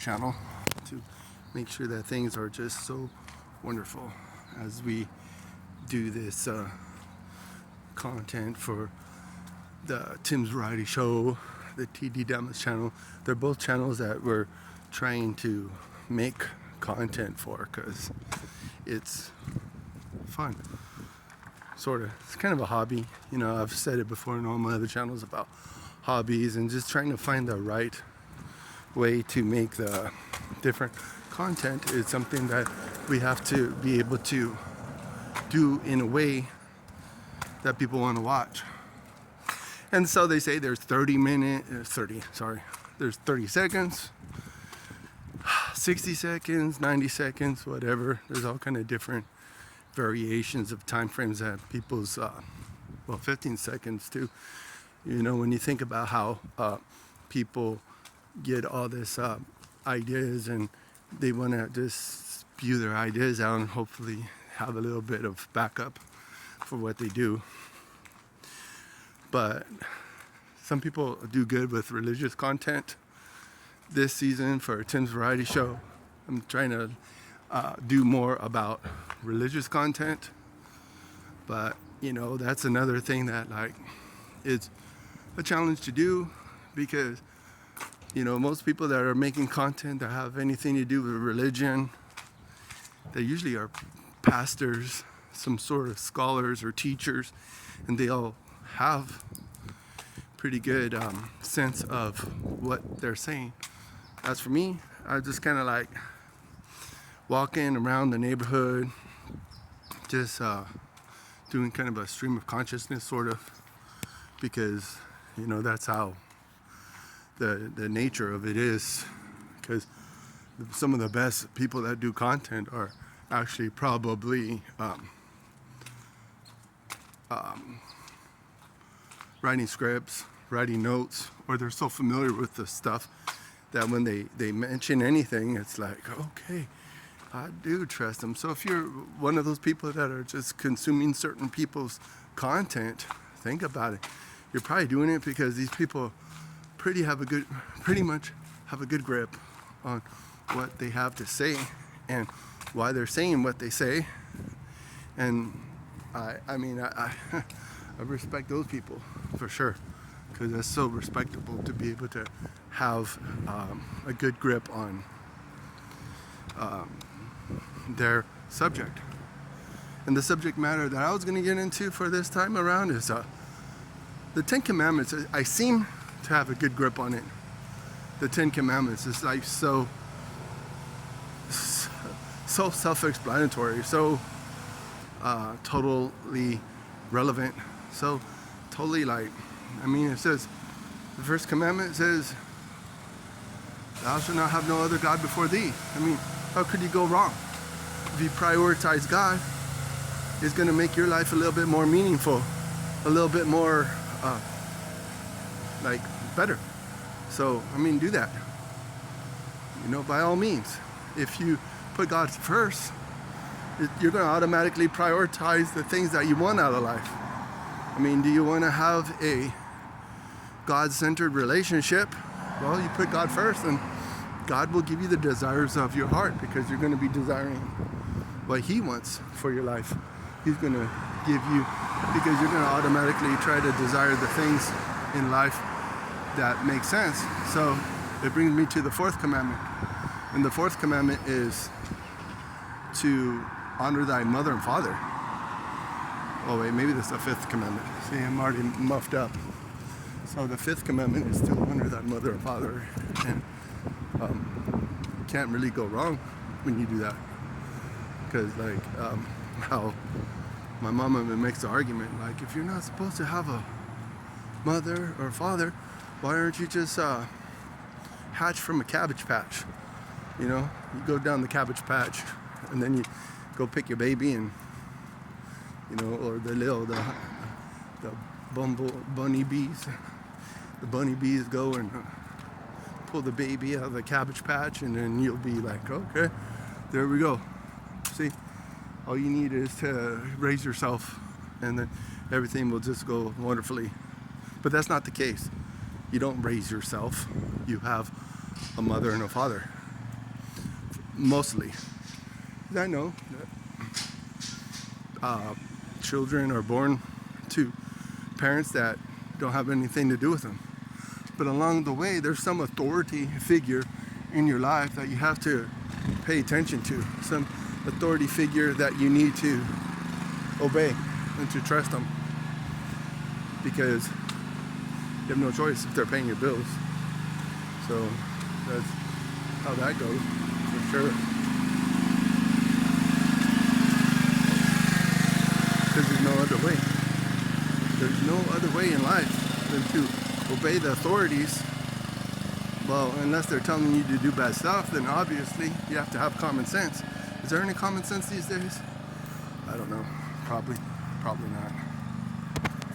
channel to make sure that things are just so wonderful as we do this content for the Tim's Variety Show, the TD Damas channel. They're both channels that we're trying to make content for because it's fun, sort of. It's kind of a hobby. You know, I've said it before in all my other channels about hobbies and just trying to find the right way to make the different content is something that we have to be able to do in a way that people want to watch. And so they say there's 30 seconds, 60 seconds, 90 seconds, whatever. There's all kind of different variations of time frames that people's, 15 seconds too. You know, when you think about how people get all this ideas and they want to just spew their ideas out and hopefully have a little bit of backup for what they do. But some people do good with religious content. This season for Tim's Variety Show, I'm trying to do more about religious content. But, you know, that's another thing that, like, it's a challenge to do because, you know, most people that are making content that have anything to do with religion, they usually are pastors, some sort of scholars or teachers, and they all have pretty good sense of what they're saying. As for me, I just kind of like walking around the neighborhood, just doing kind of a stream of consciousness, sort of, because, you know, that's how the nature of it is. Because some of the best people that do content are actually probably writing scripts, writing notes, or they're so familiar with the stuff that when they mention anything, it's like, okay, I do trust them. So if you're one of those people that are just consuming certain people's content, think about it. You're probably doing it because these people pretty much have a good grip on what they have to say and why they're saying what they say. And I respect those people for sure, because it's so respectable to be able to have a good grip on their subject. And the subject matter that I was going to get into for this time around is the Ten Commandments. I seem to have a good grip on it. The Ten Commandments is like so self-explanatory, so totally relevant, so totally like, I mean, it says, the first commandment says, thou shalt not have no other God before thee. I mean, how could you go wrong? If you prioritize God, it's going to make your life a little bit more meaningful, a little bit more like better. So, I mean, do that. You know, by all means. If you put God first, you're going to automatically prioritize the things that you want out of life. I mean, do you want to have a God-centered relationship? Well, you put God first, and God will give you the desires of your heart, because you're going to be desiring what He wants for your life. He's going to give you, because you're going to automatically try to desire the things in life that make sense. So it brings me to the fourth commandment. And the fourth commandment is to honor thy mother and father. Oh wait, maybe that's the fifth commandment. See, I'm already muffed up. So the fifth commandment is to honor thy mother and father. And you can't really go wrong when you do that. Because like how my mama makes the argument, like, if you're not supposed to have a mother or father, why aren't you just hatched from a cabbage patch? You know, you go down the cabbage patch and then you go pick your baby, and, you know, or the bunny bees. The bunny bees go and pull the baby out of the cabbage patch, and then you'll be like, okay, there we go. See, all you need is to raise yourself, and then everything will just go wonderfully. But that's not the case. You don't raise yourself. You have a mother and a father. mostly. I know that children are born to parents that don't have anything to do with them. But along the way, there's some authority figure in your life that you have to pay attention to. Some authority figure that you need to obey and to trust them. Because you have no choice if they're paying your bills. So that's how that goes, for sure. Because there's no other way. There's no other way in life than to obey the authorities. Well, unless they're telling you to do bad stuff, then obviously you have to have common sense. Is there any common sense these days? I don't know. Probably not.